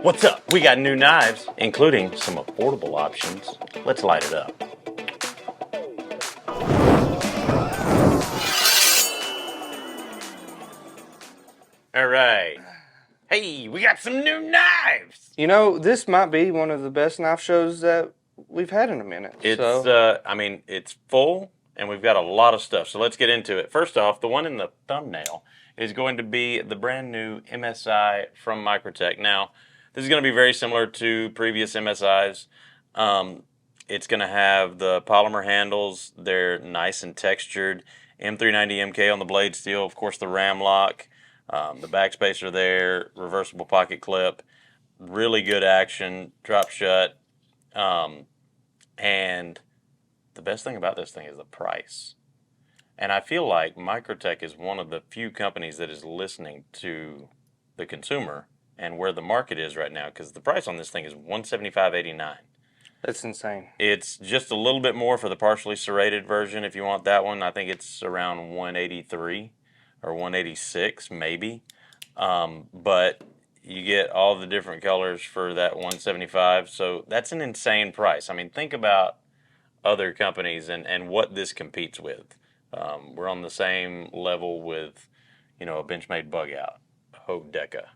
What's up? We got new knives, including some affordable options. Let's light it up. All right. Hey, we got some new knives. You know, this might be one of the best knife shows that we've had in a minute. It's full, and we've got a lot of stuff. So let's get into it. First off, the one in the thumbnail is going to be the brand new MSI from Microtech. Now, this is going to be very similar to previous MSIs. It's going to have the polymer handles. They're nice and textured. M390 MK on the blade steel. Of course, the RAM-LOK. The backspacer there. Reversible pocket clip. Really good action. Drop shut. And the best thing about this thing is the price. And I feel like Microtech is one of the few companies that is listening to the consumer and where the market is right now, because the price on this thing is $175.89. That's insane. It's just a little bit more for the partially serrated version. If you want that one, I think it's around $183 or $186 maybe. But you get all the different colors for that $175. So that's an insane price. I mean, think about other companies and what this competes with. We're on the same level with, a Benchmade bug out, Hogue Deca.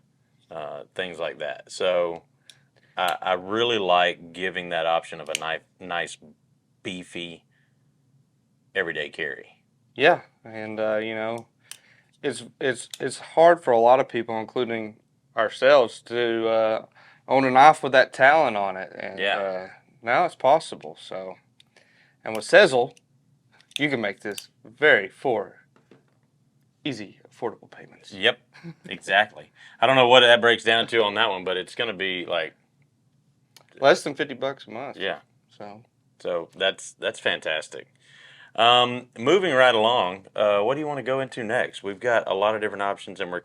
Things like that. So I really like giving that option of a nice, beefy, everyday carry. Yeah, and it's hard for a lot of people, including ourselves, to own a knife with that talon on it. And now it's possible. So, and with Sezzle, you can make this easy, affordable payments. Yep, exactly. I don't know what that breaks down to on that one, but it's going to be like less than $50 a month. Yeah. So that's fantastic. Moving right along, what do you want to go into next? We've got a lot of different options, and we're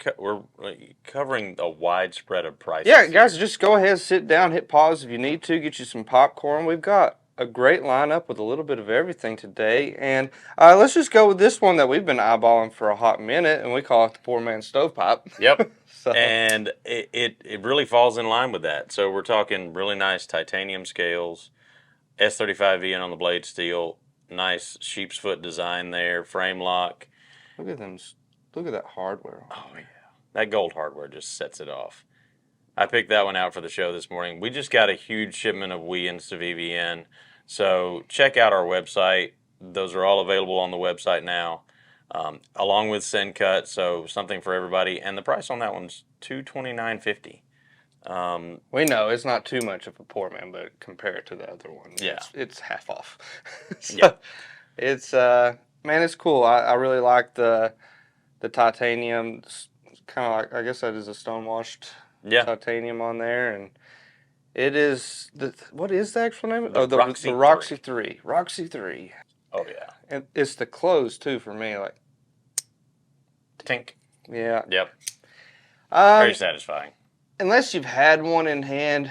covering a wide spread of prices. Yeah, guys, just go ahead, sit down, hit pause if you need to, get you some popcorn. We've got a great lineup with a little bit of everything today, and let's just go with this one that we've been eyeballing for a hot minute, and we call it the poor man's stovepipe. Yep. And it really falls in line with that. So we're talking really nice titanium scales, S35VN on the blade steel, nice sheep's foot design there, frame lock. Look at them. Look at that hardware. Oh, yeah. That gold hardware just sets it off. I picked that one out for the show this morning. We just got a huge shipment of WE and CIVIVI in. So check out our website. Those are all available on the website now, along with send cut. So something for everybody. And the price on that one's $229.50. We know it's not too much of a poor man, but compare it to the other one, it's half off. So it's man, it's cool. I really like the titanium. It's kind of like, I guess that is a stone-washed titanium on there, and it is what is the actual name? The Roxi 3. Roxi 3. Oh yeah, and it's the close too for me. Like tink. Yeah. Yep. Very satisfying. Unless you've had one in hand,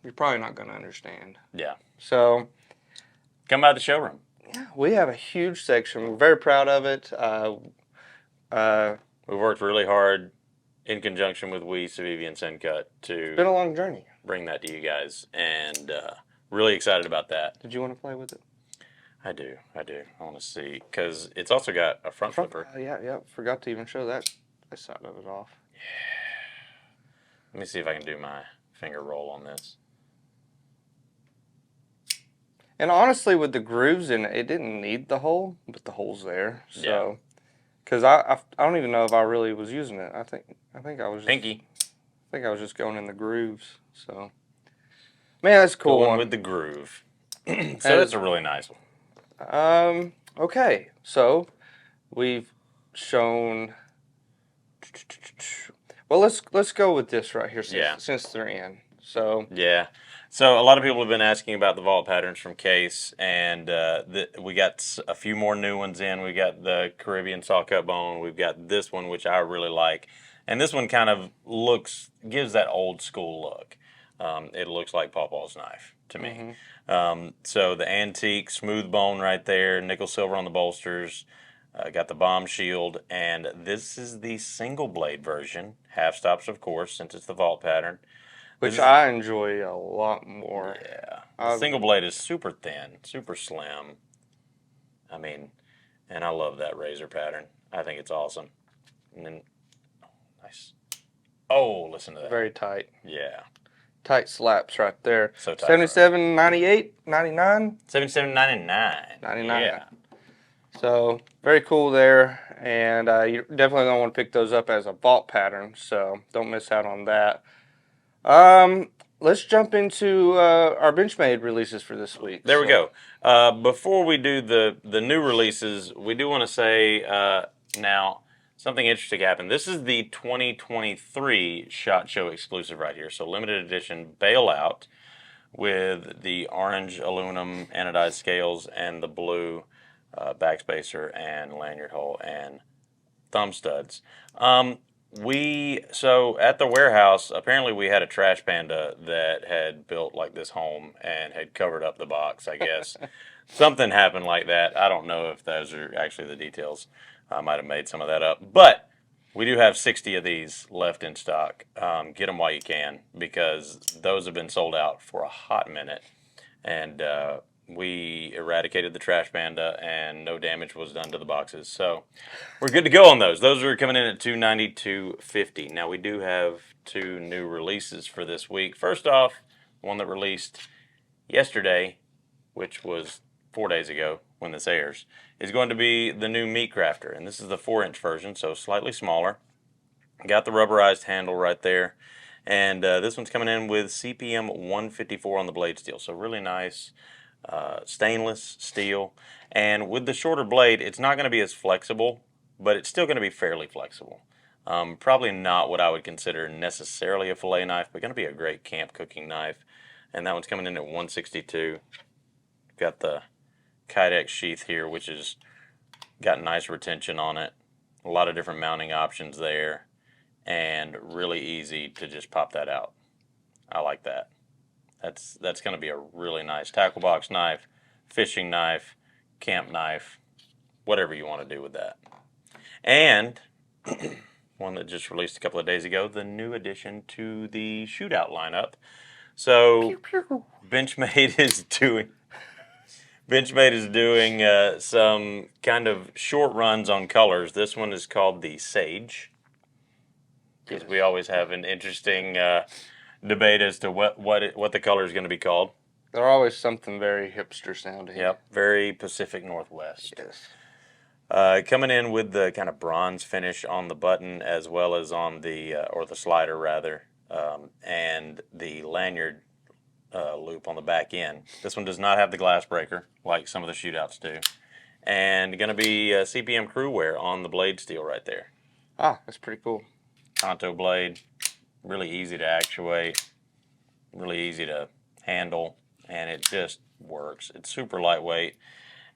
you're probably not going to understand. Yeah. So, come by the showroom. Yeah, we have a huge section. We're very proud of it. We've worked really hard in conjunction with WE, CIVIVI, and SendCut to It's been a long journey. Bring that to you guys, and really excited about that. Did you want to play with it? I do. I want to see, because it's also got a front flipper. Yeah. Forgot to even show that side of it off. Yeah. Let me see if I can do my finger roll on this. And honestly, with the grooves in it, it didn't need the hole, but the hole's there. So, because I don't even know if I really was using it. I think I was just, pinky. I think I was just going in the grooves. So, man, that's a cool going one with the groove. So that's a really nice one. Okay, so we've shown. Well, let's go with this right here since they're in. So So a lot of people have been asking about the vault patterns from Case, and we got a few more new ones in. We got the Caribbean saw cut bone. We've got this one, which I really like, and this one kind of gives that old school look. It looks like Pawpaw's knife to me. So the antique smooth bone right there, nickel silver on the bolsters. Got the bomb shield, and this is the single blade version. Half stops, of course, since it's the vault pattern. which I enjoy a lot more. Yeah. The single blade is super thin, super slim. I mean, and I love that razor pattern. I think it's awesome. And then, nice. Oh, listen to that. Very tight. Yeah. Tight slaps right there. So tight. 77, 98, 99? 77, 99. 99. Yeah. So, very cool there. And you definitely don't want to pick those up as a vault pattern. So, don't miss out on that. Let's jump into our Benchmade releases for this week. There we go. Before we do the new releases, we do want to say now something interesting happened. This is the 2023 SHOT Show exclusive right here. So limited edition Bailout with the orange aluminum anodized scales and the blue backspacer and lanyard hole and thumb studs. So at the warehouse, apparently we had a trash panda that had built like this home and had covered up the box, I guess. Something happened like that. I don't know if those are actually the details. I might have made some of that up. But we do have 60 of these left in stock. Get them while you can, because those have been sold out for a hot minute. And we eradicated the trash panda and no damage was done to the boxes. So we're good to go on those. Those are coming in at $290, $250. Now we do have 2 new releases for this week. First off, one that released yesterday, which was 4 days ago when this airs, is going to be the new Meatcrafter. And this is the 4-inch version, so slightly smaller. Got the rubberized handle right there. And this one's coming in with CPM 154 on the blade steel. So really nice. Stainless steel, and with the shorter blade, it's not going to be as flexible, but it's still going to be fairly flexible. Probably not what I would consider necessarily a fillet knife, but going to be a great camp cooking knife. And that one's coming in at 162. Got the Kydex sheath here, which has got nice retention on it. A lot of different mounting options there, and really easy to just pop that out. I like that. That's going to be a really nice tackle box knife, fishing knife, camp knife, whatever you want to do with that. And one that just released a couple of days ago, the new addition to the Shootout lineup. So Benchmade is doing some kind of short runs on colors. This one is called the Sage, because we always have an interesting debate as to what the color is going to be called. They're always something very hipster sounding. Yep, very Pacific Northwest. Yes. Coming in with the kind of bronze finish on the button, as well as on the or the slider rather, and the lanyard loop on the back end. This one does not have the glass breaker like some of the Shootouts do, and going to be CPM crew wear on the blade steel right there. Ah, that's pretty cool. Tanto blade. Really easy to actuate, really easy to handle, and it just works. It's super lightweight,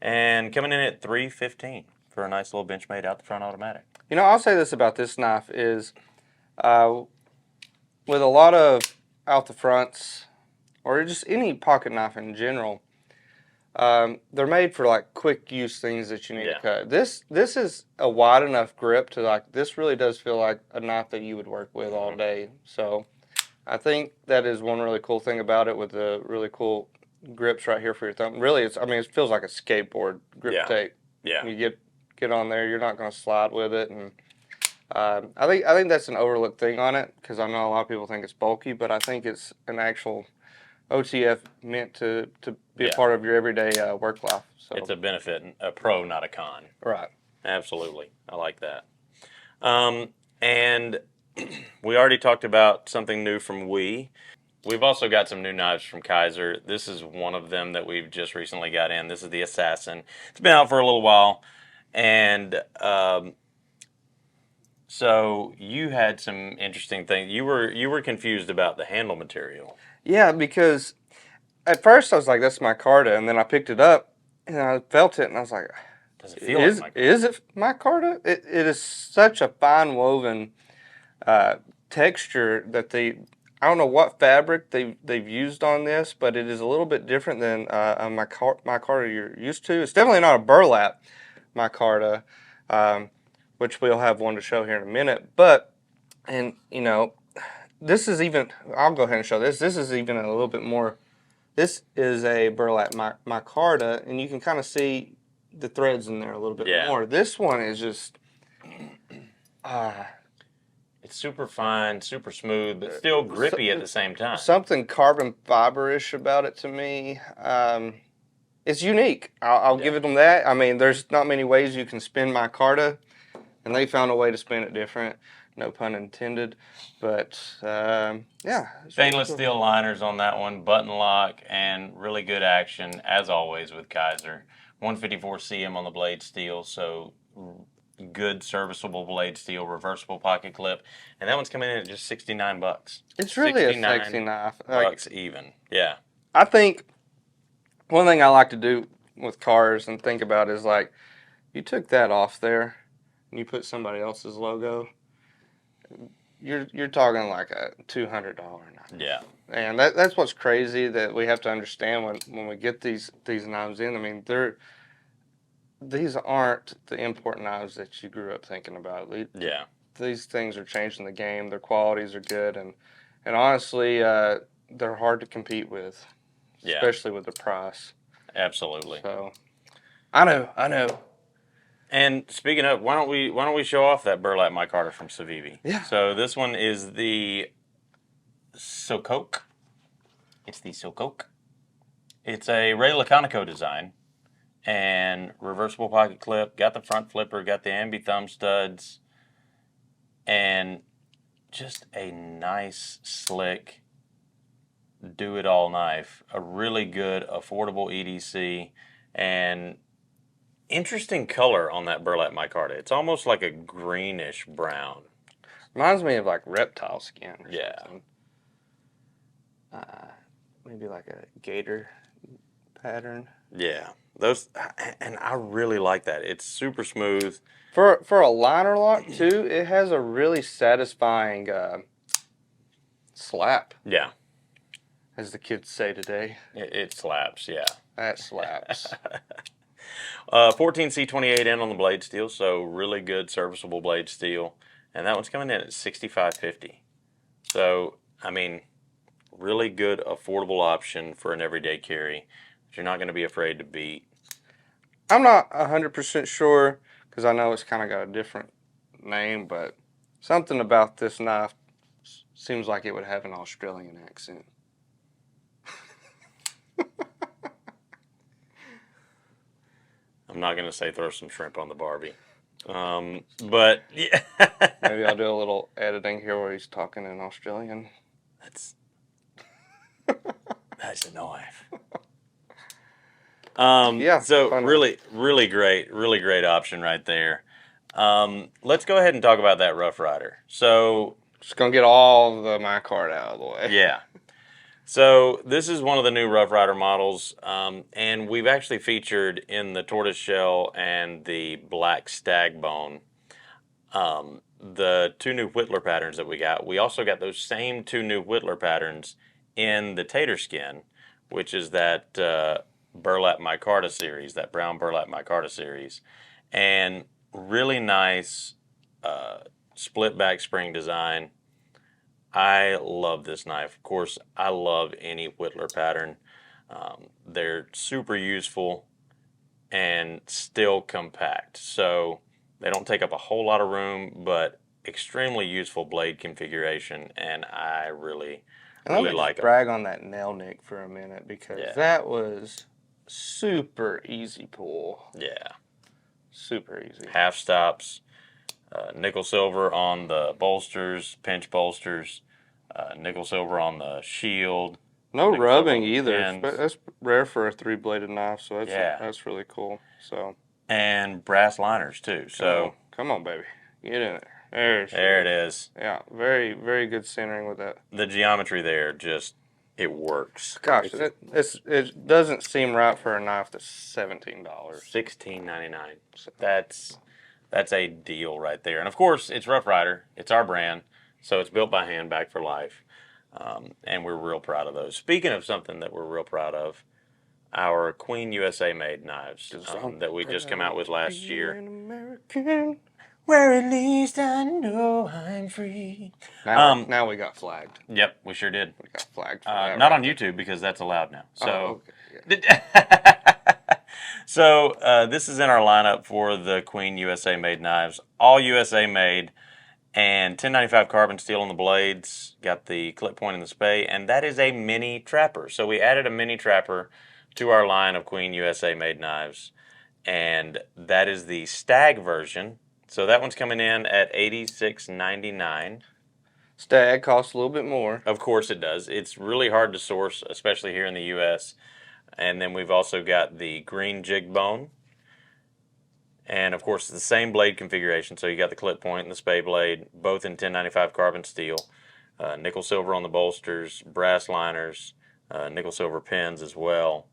and coming in at $315 for a nice little Benchmade out the front automatic. You know, I'll say this about this knife is, with a lot of out the fronts, or just any pocket knife in general, they're made for like quick use things that you need to cut. This is a wide enough grip to like, this really does feel like a knife that you would work with all day. So I think that is one really cool thing about it, with the really cool grips right here for your thumb. Really, it feels like a skateboard grip tape. Yeah. You get on there, you're not going to slide with it, and I think that's an overlooked thing on it, because I know a lot of people think it's bulky, but I think it's an actual OTF meant to be a part of your everyday work life. So it's a benefit, a pro, not a con. Right. Absolutely. I like that. And we already talked about something new from We've also got some new knives from Kizer. This is one of them that we've just recently got in. This is the Assassin. It's been out for a little while. And so you had some interesting things. You were confused about the handle material. Yeah, because at first I was like, that's Micarta, and then I picked it up and I felt it and I was like, does it feel like Micarta? Is it Micarta? It is such a fine woven texture that I don't know what fabric they've used on this, but it is a little bit different than a micarta you're used to. It's definitely not a burlap micarta, which we'll have one to show here in a minute. But, and you know, this is even, I'll go ahead and show this. This is even a little bit more, this is a Burlap Micarta, and you can kind of see the threads in there a little bit more. This one is just, it's super fine, super smooth, but still grippy at the same time. Something carbon fiber-ish about it to me. It's unique. I'll give them that. I mean, there's not many ways you can spin Micarta, and they found a way to spin it different. No pun intended. But, yeah. Stainless steel liners on that one, button lock, and really good action, as always, with Kizer. 154 cm on the blade steel, so good serviceable blade steel, reversible pocket clip. And that one's coming in at just $69. It's really a sexy knife. Bucks even. Yeah. I think one thing I like to do with cars and think about is like, you took that off there and you put somebody else's logo, you're talking like a $200 knife. Yeah. And that's what's crazy that we have to understand when we get these knives in. I mean, these aren't the import knives that you grew up thinking about. Yeah. These things are changing the game. Their qualities are good, and honestly, they're hard to compete with, especially with the price. Absolutely. So, I know. And speaking of, why don't we show off that Burlap Micarta from CIVIVI? Yeah. So this one is the Sokoke. It's the Sokoke. It's a Ray Laconico design. And reversible pocket clip, got the front flipper, got the ambi thumb studs, and just a nice, slick, do-it-all knife. A really good, affordable EDC, and interesting color on that Burlap Micarta. It's almost like a greenish brown. Reminds me of like reptile skin or something. Maybe like a gator pattern. Yeah. Those, and I really like that. It's super smooth. For a liner lock too, it has a really satisfying slap. Yeah. As the kids say today. It slaps, yeah. That slaps. 14C28N on the blade steel, so really good serviceable blade steel. And that one's coming in at $65.50. So, I mean, really good affordable option for an everyday carry that you're not going to be afraid to beat. I'm not 100% sure because I know it's kind of got a different name, but something about this knife seems like it would have an Australian accent. I'm not going to say throw some shrimp on the Barbie. But, yeah. Maybe I'll do a little editing here where he's talking in Australian. That's a knife. Yeah. So really great option right there. Let's go ahead and talk about that Rough Rider. So just gonna get all the Micarta out of the way. Yeah. So this is one of the new Rough Rider models, and we've actually featured in the tortoiseshell and the black stag bone the two new Whittler patterns that we got. We also got those same two new Whittler patterns in the Tater skin, which is that Burlap Micarta series, that brown Burlap Micarta series, and really nice split back spring design. I love this knife. Of course, I love any Whittler pattern. They're super useful and still compact. So they don't take up a whole lot of room, but extremely useful blade configuration, and I really like them. Brag on that nail nick for a minute because that was super easy pull. Yeah. Super easy. Half stops, nickel silver on the bolsters, pinch bolsters, nickel silver on the shield. No rubbing either. That's rare for a three-bladed knife, so that's really cool. So. And brass liners too. So come on, baby, get in there. There it is. Yeah, very, very good centering with that. The geometry there it works. Gosh, it doesn't seem right for a knife that's $17. $16.99. That's a deal right there. And of course, it's Rough Rider. It's our brand, so it's built by hand, back for life, and we're real proud of those. Speaking of something that we're real proud of, our Queen USA made knives that we just come out with last year. American where at least I know I'm free. Now we got flagged. Yep, we sure did. We got flagged for that. Not on YouTube because that's allowed now. So, okay. Yeah. So this is in our lineup for the Queen USA made knives. All USA made, and 1095 carbon steel on the blades. Got the clip point in the spay, and that is a mini trapper. So we added a mini trapper to our line of Queen USA made knives, and that is the Stag version. So that one's coming in at $86.99. Stag costs a little bit more. Of course it does. It's really hard to source, especially here in the U.S. And then we've also got the green jig bone. And of course, the same blade configuration. So you got the clip point and the spay blade, both in 1095 carbon steel. Nickel silver on the bolsters, brass liners, nickel silver pins as well.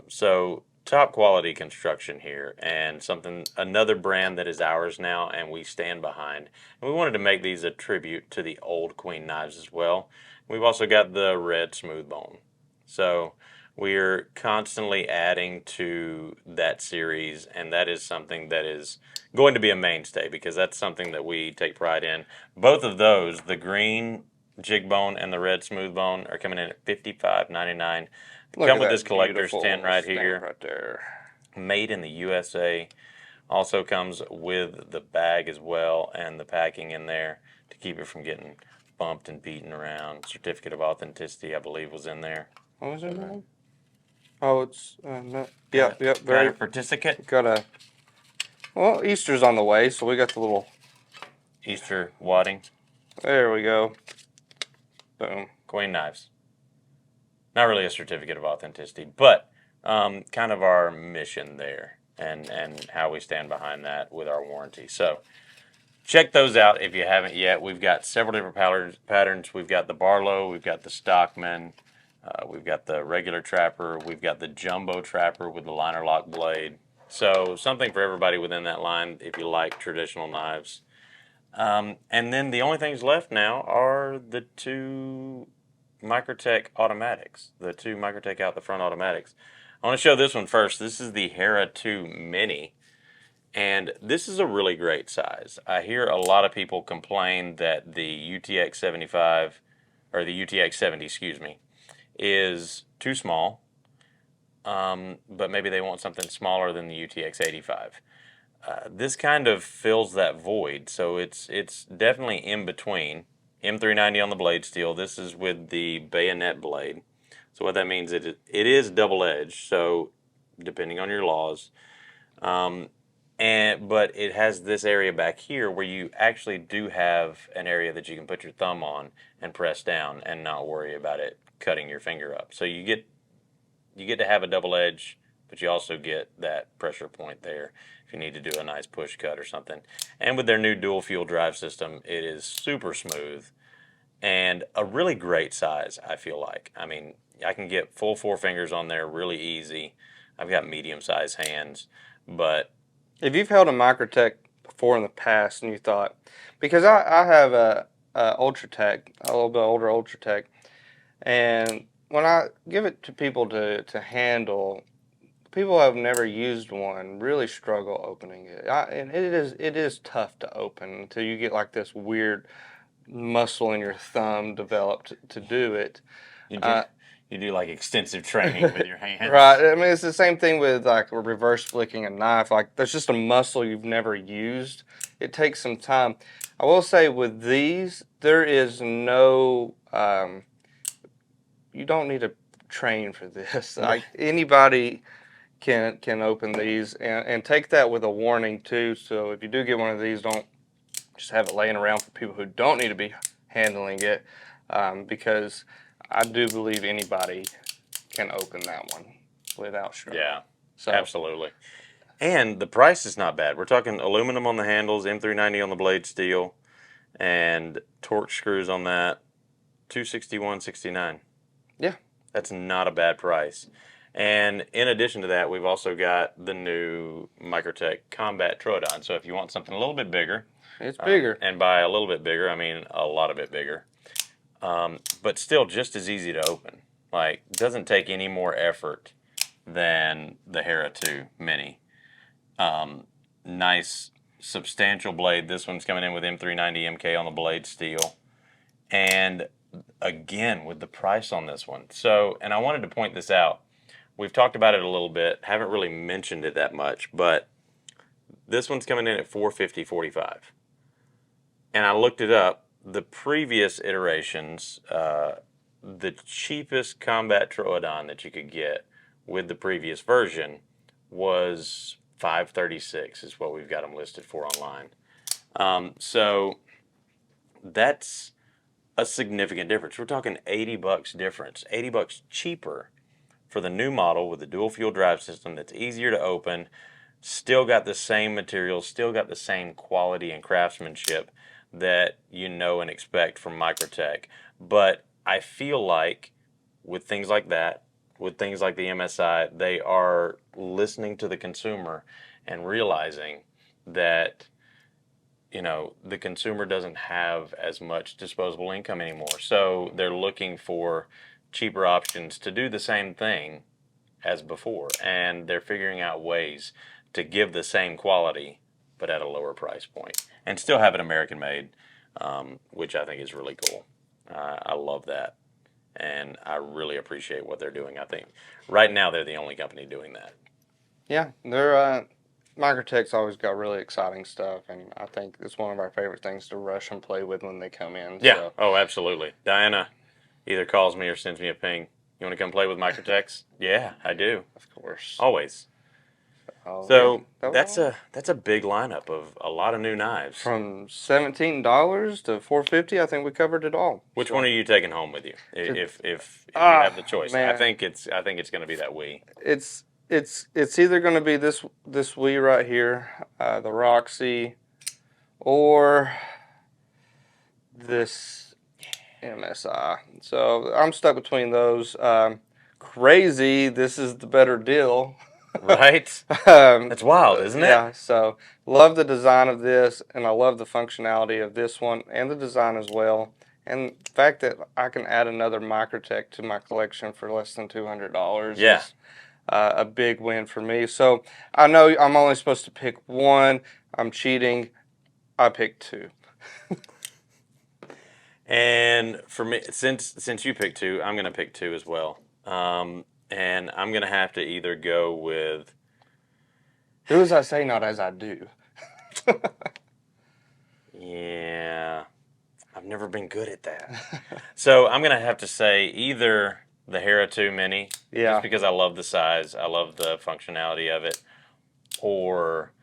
So top quality construction here, and another brand that is ours now and we stand behind. And we wanted to make these a tribute to the old Queen knives as well. We've also got the red smooth bone. So we're constantly adding to that series, and that is something that is going to be a mainstay because that's something that we take pride in. Both of those, the green jig bone and the red smooth bone, are coming in at $55.99. Come with this collector's tint right here. Right there. Made in the USA. Also comes with the bag as well and the packing in there to keep it from getting bumped and beaten around. Certificate of authenticity, I believe, was in there. What was it, man? Oh, it's Got a certificate. Well, Easter's on the way, so we got the little Easter wadding. There we go. Boom. Queen knives. Not really a certificate of authenticity, but kind of our mission there and how we stand behind that with our warranty. So check those out if you haven't yet. We've got several different patterns. We've got the Barlow, we've got the Stockman, we've got the regular trapper, we've got the jumbo trapper with the liner lock blade. So something for everybody within that line if you like traditional knives. And then the only things left now are the two Microtech automatics, the two Microtech out the front automatics. I want to show this one first. This is the Hera 2 Mini, and this is a really great size. I hear a lot of people complain that the UTX 75, or the UTX 70, excuse me, is too small, but maybe they want something smaller than the UTX 85. This kind of fills that void, so it's definitely in between. M390 on the blade steel. This is with the bayonet blade. So what that means is it is double-edged, so depending on your laws. But it has this area back here where you actually do have an area that you can put your thumb on and press down and not worry about it cutting your finger up. So you get to have a double edge, but you also get that pressure point there if you need to do a nice push cut or something. And with their new dual fuel drive system, it is super smooth and a really great size, I feel like. I mean, I can get full 4 fingers on there really easy. I've got medium-sized hands, but if you've held a Microtech before in the past and you thought, because I have a Ultratech, a little bit older Ultratech, and when I give it to people to handle, people who have never used one really struggle opening it. And it is tough to open until you get like this weird muscle in your thumb developed to do it. You do like extensive training with your hands. Right. I mean, it's the same thing with like reverse flicking a knife. Like there's just a muscle you've never used. It takes some time. I will say with these, there is no, you don't need to train for this. Like anybody can open these and take that with a warning too. So if you do get one of these, don't just have it laying around for people who don't need to be handling it, because I do believe anybody can open that one without struggle. Yeah, so, absolutely. And the price is not bad. We're talking aluminum on the handles, M390 on the blade steel, and torque screws on that, $261.69. Yeah. That's not a bad price. And in addition to that, we've also got the new Microtech Combat Troodon. So if you want something a little bit bigger. It's bigger. And by a little bit bigger, I mean a lot of it bigger. But still just as easy to open. Like, doesn't take any more effort than the Hera 2 Mini. Nice substantial blade. This one's coming in with M390 MK on the blade steel. And again, with the price on this one. So, and I wanted to point this out. We've talked about it a little bit. Haven't really mentioned it that much, but this one's coming in at $450.45. And I looked it up. The previous iterations, the cheapest combat Troodon that you could get with the previous version was $536 is what we've got them listed for online. So that's a significant difference. We're talking $80 difference, $80 cheaper for the new model with the dual fuel drive system that's easier to open, still got the same materials, still got the same quality and craftsmanship that you know and expect from Microtech. But I feel like with things like that, with things like the MSI, they are listening to the consumer and realizing that, you know, the consumer doesn't have as much disposable income anymore. So they're looking for cheaper options to do the same thing as before. And they're figuring out ways to give the same quality, but at a lower price point. And still have it American made, which I think is really cool. I love that. And I really appreciate what they're doing. I think right now they're the only company doing that. Yeah, they're Microtech's always got really exciting stuff, and I think it's one of our favorite things to rush and play with when they come in. Yeah. So. Oh, absolutely. Diana either calls me or sends me a ping. You want to come play with Microtechs? Yeah, I do. Of course. Always. Oh, So yeah, that's a big lineup of a lot of new knives. From $17 to $450, I think we covered it all. Which one are you taking home with you? If you have the choice, man. I think it's going to be that Wii. It's either going to be this Wii right here, the Roxi, or this MSI. So I'm stuck between those. Crazy, this is the better deal. Right? That's wild, isn't it? Yeah, so love the design of this, and I love the functionality of this one, and the design as well. And the fact that I can add another Microtech to my collection for less than $200 is a big win for me. So I know I'm only supposed to pick one. I'm cheating. I picked two. And for me, since you picked two, I'm going to pick two as well. And I'm going to have to either go with... Do as I say, not as I do. Yeah. I've never been good at that. So I'm going to have to say either the Hera 2 Mini, just because I love the size, I love the functionality of it, or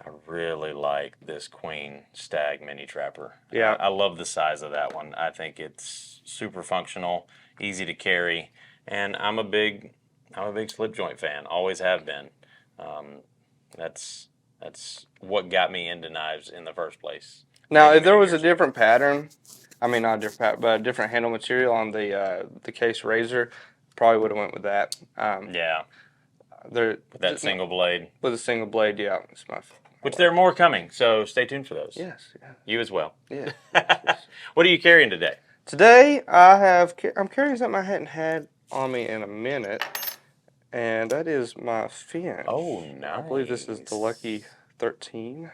I really like this Queen Stag Mini Trapper. Yeah. I love the size of that one. I think it's super functional, easy to carry. And I'm a big slip joint fan. Always have been. That's what got me into knives in the first place. Now, if there was a different pattern, I mean not a different pattern, but a different handle material on the case razor, probably would have went with that. Yeah. With that single blade. With a single blade, yeah. It's my Which there are more coming, so stay tuned for those. Yes. Yeah. You as well. Yeah. What are you carrying today? Today I'm carrying something I hadn't had on me in a minute, and that is my Finch. Oh, nice. I believe this is the Lucky 13.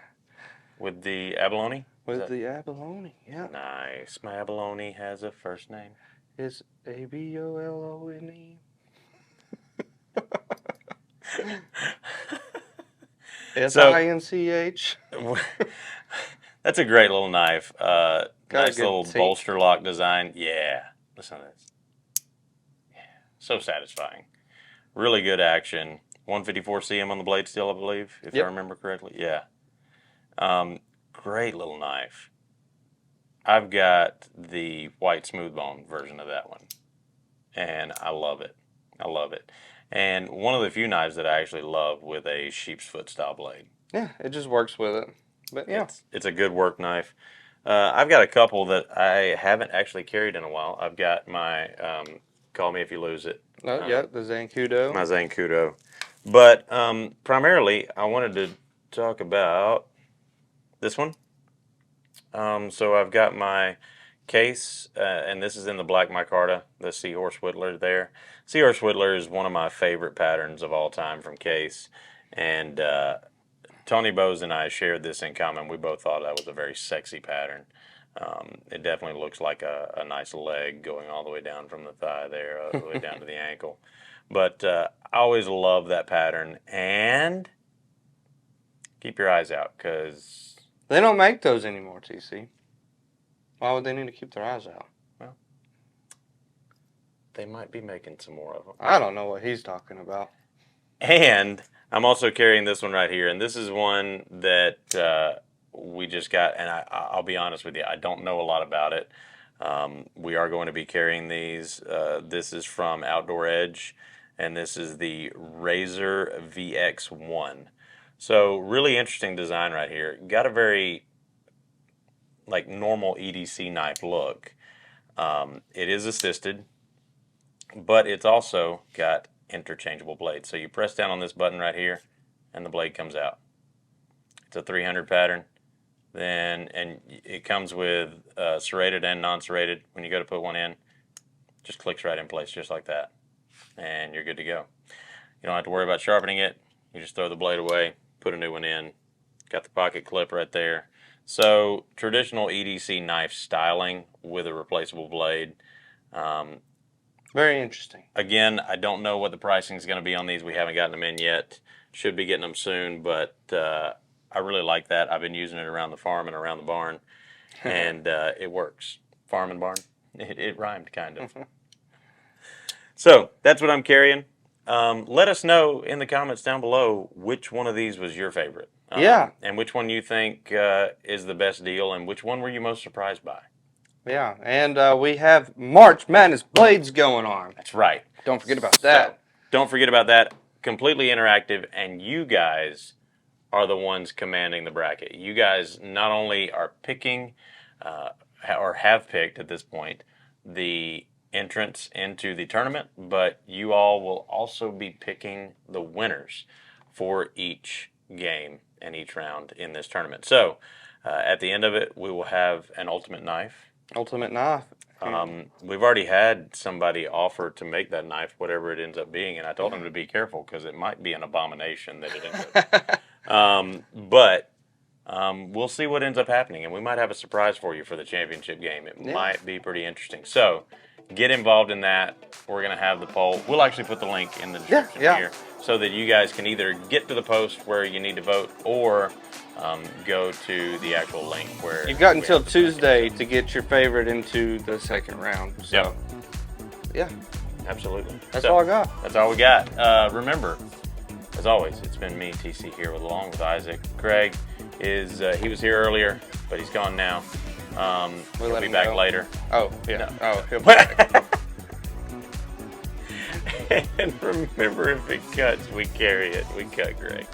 With the Abalone? With the Abalone, yeah. Nice. My Abalone has a first name. It's Abolone. Finch. That's a great little knife. Nice little teeth. bolster lock design. Yeah. Listen to this. Yeah. So satisfying. Really good action. 154 cm on the blade steel, I believe, if I remember correctly. Yeah. Great little knife. I've got the white smooth bone version of that one. And I love it. I love it. And one of the few knives that I actually love with a sheep's foot style blade. Yeah, it just works with it. But yeah. It's a good work knife. I've got a couple that I haven't actually carried in a while. I've got my Call Me If You Lose It. Oh, yeah, the Zancudo. My Zancudo. But primarily, I wanted to talk about this one. So I've got my case, and this is in the black micarta, the Seahorse Whittler there. Seahorse Whittler is one of my favorite patterns of all time from case. And to Tony Bose and I shared this in common. We both thought that was a very sexy pattern. It definitely looks like a nice leg going all the way down from the thigh there, all the way down to the ankle. But I always love that pattern. And keep your eyes out, because they don't make those anymore, TC. Why would they need to keep their eyes out? Well, they might be making some more of them. I don't know what he's talking about. And I'm also carrying this one right here, and this is one that we just got, and I'll be honest with you, I don't know a lot about it. We are going to be carrying these. This is from Outdoor Edge, and this is the Razor VX1. So really interesting design right here. Got a very like normal EDC knife look. It is assisted, but it's also got interchangeable blades. So you press down on this button right here, and the blade comes out. It's a 300 pattern. And it comes with serrated and non-serrated. When you go to put one in, just clicks right in place, just like that, and you're good to go. You don't have to worry about sharpening it. You just throw the blade away, put a new one in. Got the pocket clip right there. So traditional EDC knife styling with a replaceable blade. Very interesting. Again, I don't know what the pricing is going to be on these. We haven't gotten them in yet. Should be getting them soon, but I really like that. I've been using it around the farm and around the barn, and it works. Farm and barn. It rhymed, kind of. So that's what I'm carrying. Let us know in the comments down below which one of these was your favorite. Yeah. And which one you think is the best deal, and which one were you most surprised by? Yeah, and we have March Madness Blades going on. That's right. Don't forget about that. So, don't forget about that. Completely interactive, and you guys are the ones commanding the bracket. You guys not only are picking, or have picked at this point, the entrance into the tournament, but you all will also be picking the winners for each game and each round in this tournament. So, at the end of it, we will have an ultimate knife. Ultimate knife. We've already had somebody offer to make that knife, whatever it ends up being, and I told him to be careful because it might be an abomination that it ends up. But we'll see what ends up happening, and we might have a surprise for you for the championship game. It might be pretty interesting. So get involved in that. We're going to have the poll. We'll actually put the link in the description here so that you guys can either get to the post where you need to vote or go to the actual link where you've got until Tuesday to get your favorite into the second round. So, yeah, absolutely. That's all I got. That's all we got. Remember, as always, it's been me, TC, here along with Isaac. Greg is he was here earlier, but he's gone now. He'll be back later. Oh, yeah. No. Oh, he'll be back. And remember, if it cuts, we carry it. We cut Greg.